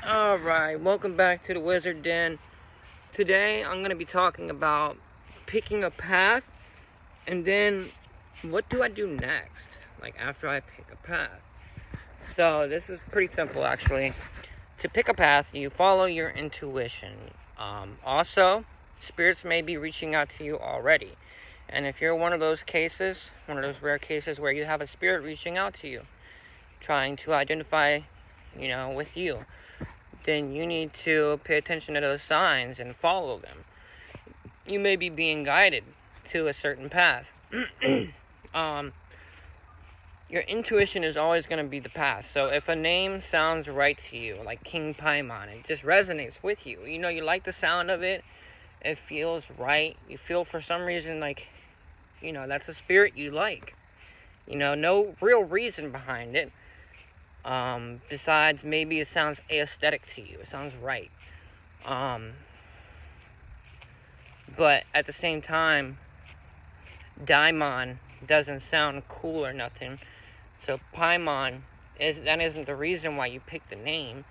Alright, welcome back to the Wizard Den. Today I'm going to be talking about picking a path and then what do I do next, like after I pick a path. So this is pretty simple actually. To pick a path, you follow your intuition. Also, spirits may be reaching out to you already. And if you're one of those cases, one of those rare cases where you have a spirit reaching out to you, trying to identify, with you, then you need to pay attention to those signs and follow them. You may be being guided to a certain path. Your intuition is always going to be the path. So if a name sounds right to you, like King Paimon, it just resonates with you. You like the sound of it. It feels right. You feel for some reason like, that's a spirit you like. No real reason behind it. Besides maybe it sounds aesthetic to you. It sounds right. But at the same time, Daimon doesn't sound cool or nothing. So Paimon, that isn't the reason why you picked the name.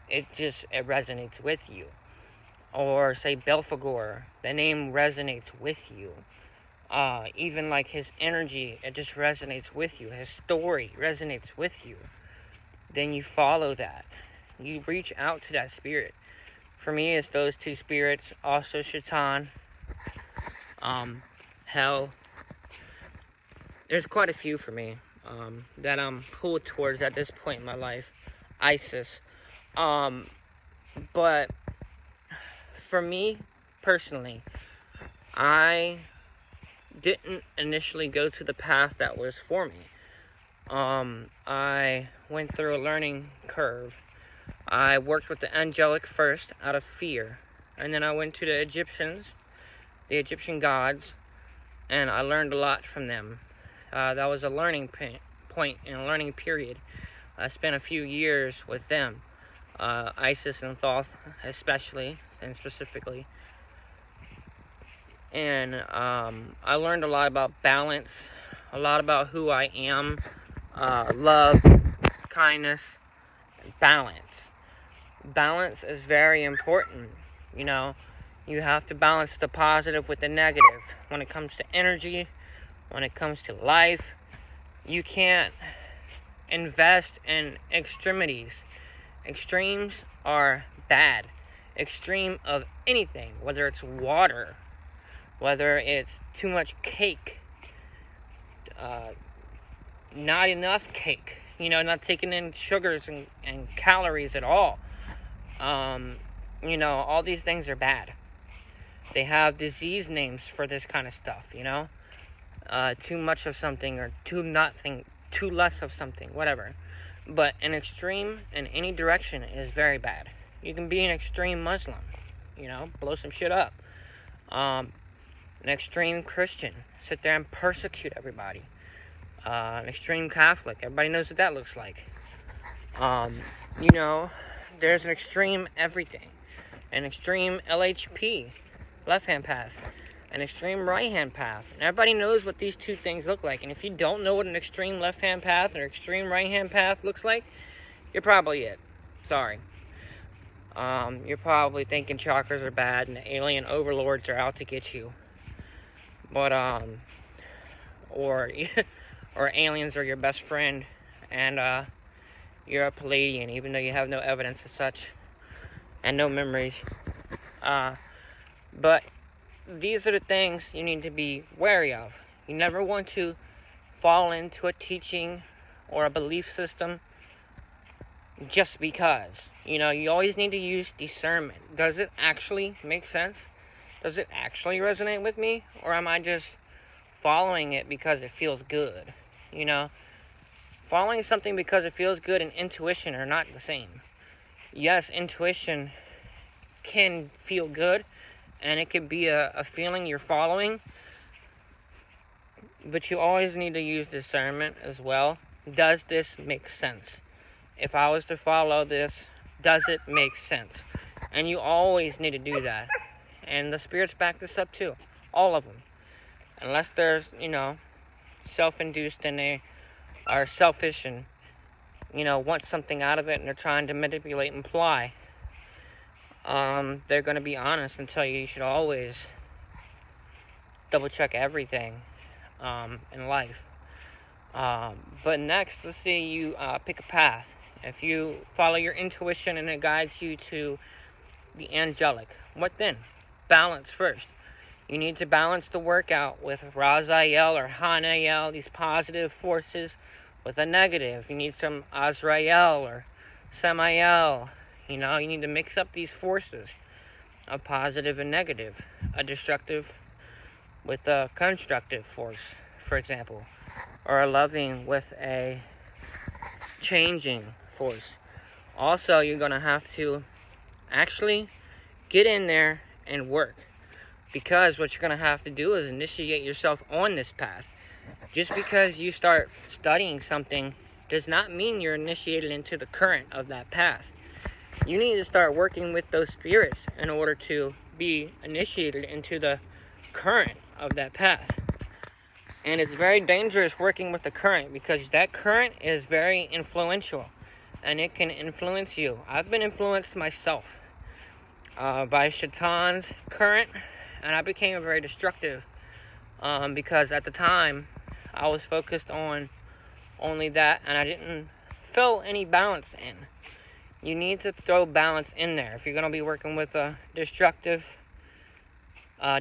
It resonates with you. Or say Belphegor, the name resonates with you. Even like his energy, it just resonates with you. His story resonates with you. Then you follow that. You reach out to that spirit. For me, it's those two spirits. Also Shaitan. Hell. There's quite a few for me that I'm pulled towards at this point in my life. Isis. But for me, personally, I didn't initially go to the path that was for me. I went through a learning curve. I worked with the angelic first out of fear, and then I went to the Egyptians, the Egyptian gods, and I learned a lot from them. That was a learning point in a learning period. I spent a few years with them, Isis and Thoth especially, and specifically. And I learned a lot about balance, a lot about who I am, love, kindness, and balance. Balance is very important. You have to balance the positive with the negative. When it comes to energy, when it comes to life, you can't invest in extremities. Extremes are bad. Extreme of anything, whether it's water, whether it's too much cake, not enough cake, not taking in sugars and calories at all. All these things are bad. They have disease names for this kind of stuff, too much of something or too less of something, whatever. But an extreme in any direction is very bad. You can be an extreme Muslim, blow some shit up. An extreme Christian, sit there and persecute everybody. An extreme Catholic, everybody knows what that looks like. There's an extreme everything. An extreme LHP, left-hand path. An extreme right-hand path. And everybody knows what these two things look like. And if you don't know what an extreme left-hand path or extreme right-hand path looks like, you're probably it. Sorry. You're probably thinking chakras are bad and the alien overlords are out to get you. But, or aliens are your best friend, and, you're a Palladian, even though you have no evidence as such, and no memories. But these are the things you need to be wary of. You never want to fall into a teaching or a belief system just because. You always need to use discernment. Does it actually make sense? Does it actually resonate with me? Or am I just following it because it feels good? Following something because it feels good and intuition are not the same. Yes, intuition can feel good, and it could be a feeling you're following, but you always need to use discernment as well. Does this make sense? If I was to follow this, does it make sense? And you always need to do that. And the spirits back this up too. All of them. Unless there's, self-induced and they are selfish and want something out of it and they're trying to manipulate and ply, they're going to be honest and tell you should always double check everything in life. But next, let's say you pick a path. If you follow your intuition and it guides you to the angelic, what then? Balance first. You need to balance the workout with Raziel or Hanael, these positive forces, with a negative. You need some Azrael or Samael. You need to mix up these forces, a positive and negative, a destructive with a constructive force, for example, or a loving with a changing force. Also, you're going to have to actually get in there and work, because what you're going to have to do is initiate yourself on this path. Just because you start studying something does not mean you're initiated into the current of that path. You need to start working with those spirits in order to be initiated into the current of that path. And it's very dangerous working with the current, because that current is very influential and it can influence you. I've been influenced myself by Shaitan's current, and I became very destructive because at the time I was focused on only that and I didn't feel any balance in. You need to throw balance in there. If you're going to be working with a destructive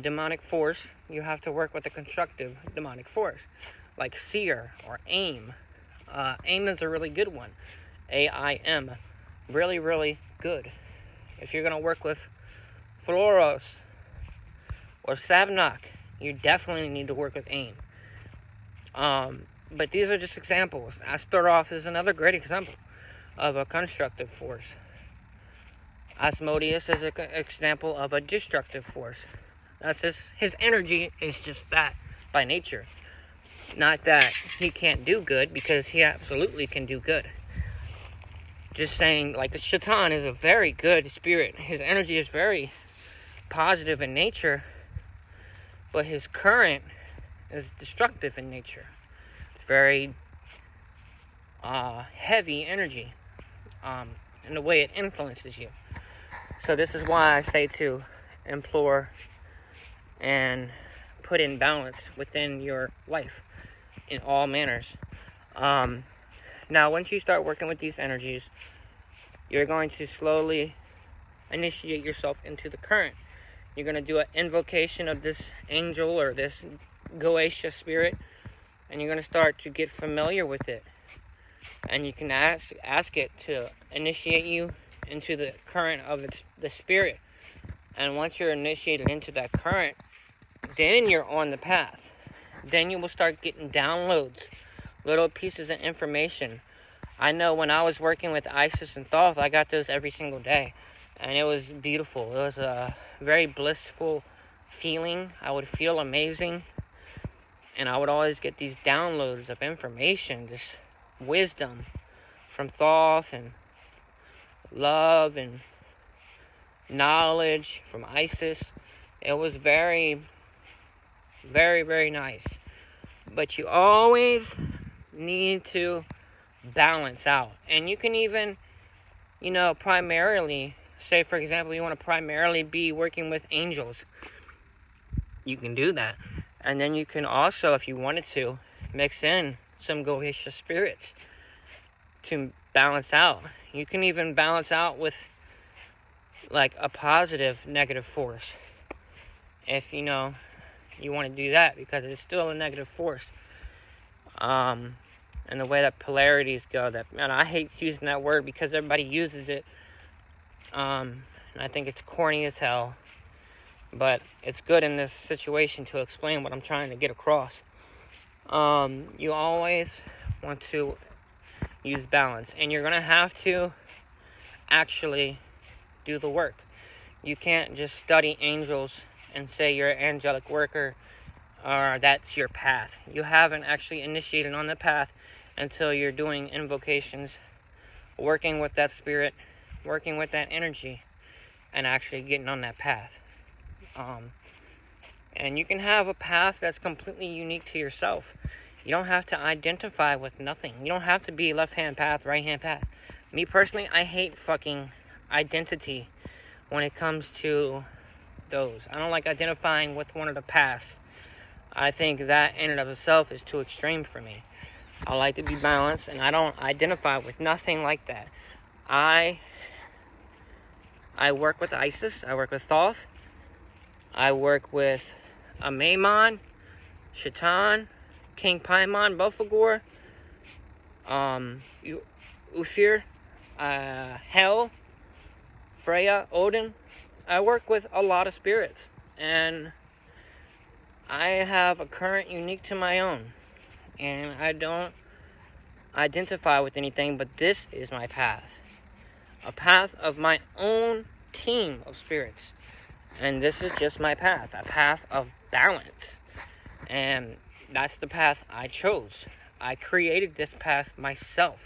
demonic force, you have to work with a constructive demonic force, like Seer or Aim. Aim is a really good one. AIM. Really, really good. If you're going to work with Floros or Savnak, you definitely need to work with Aim. But these are just examples. Astaroth is another great example of a constructive force. Asmodeus is an example of a destructive force. That's his energy is just that by nature. Not that he can't do good, because he absolutely can do good. Just saying, like the Shaitan is a very good spirit. His energy is very positive in nature, but his current is destructive in nature. It's very heavy energy in the way it influences you. So this is why I say to implore and put in balance within your life in all manners. Now, once you start working with these energies, you're going to slowly initiate yourself into the current. You're going to do an invocation of this angel or this Goetia spirit, and you're going to start to get familiar with it. And you can ask it to initiate you into the current of the spirit. And once you're initiated into that current, then you're on the path. Then you will start getting downloads, little pieces of information. I know when I was working with Isis and Thoth, I got those every single day. And it was beautiful. It was a very blissful feeling. I would feel amazing. And I would always get these downloads of information, this wisdom from Thoth, and love and knowledge from Isis. It was very, very, very nice. But you always need to balance out. And you can even, primarily, say for example, you want to primarily be working with angels. You can do that. And then you can also, if you wanted to, mix in some Goetia spirits to balance out. You can even balance out with like a positive negative force. If you want to do that, because it's still a negative force. And the way that polarities go, and I hate using that word because everybody uses it. And I think it's corny as hell. But it's good in this situation to explain what I'm trying to get across. You always want to use balance. And you're going to have to actually do the work. You can't just study angels and say you're an angelic worker or that's your path. You haven't actually initiated on the path until you're doing invocations, working with that spirit, working with that energy, and actually getting on that path. And you can have a path that's completely unique to yourself. You don't have to identify with nothing. You don't have to be left-hand path, right-hand path. Me personally, I hate fucking identity when it comes to those. I don't like identifying with one of the paths. I think that in and of itself is too extreme for me. I like to be balanced, and I don't identify with nothing like that. I work with Isis. I work with Thoth. I work with Amemon, Shaitan, King Paimon, Belphegor, Uthir, Hel, Freya, Odin. I work with a lot of spirits, and I have a current unique to my own, and I don't identify with anything, but this is my path. A path of my own team of spirits. And this is just my path, a path of balance. And that's the path I chose. I created this path myself.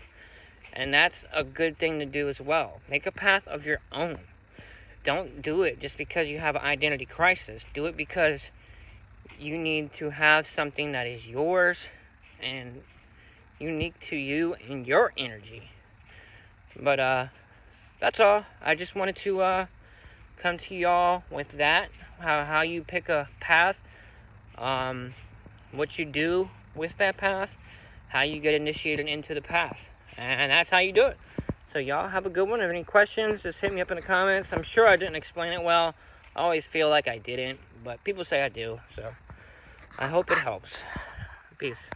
And that's a good thing to do as well. Make a path of your own. Don't do it just because you have an identity crisis. Do it because you need to have something that is yours and unique to you and your energy. But that's all. I just wanted to come to y'all with that. How you pick a path, what you do with that path, how you get initiated into the path. And that's how you do it. So y'all have a good one. If any questions, just hit me up in the comments. I'm sure I didn't explain it well. I always feel like I didn't, but people say I do. So I hope it helps. Peace.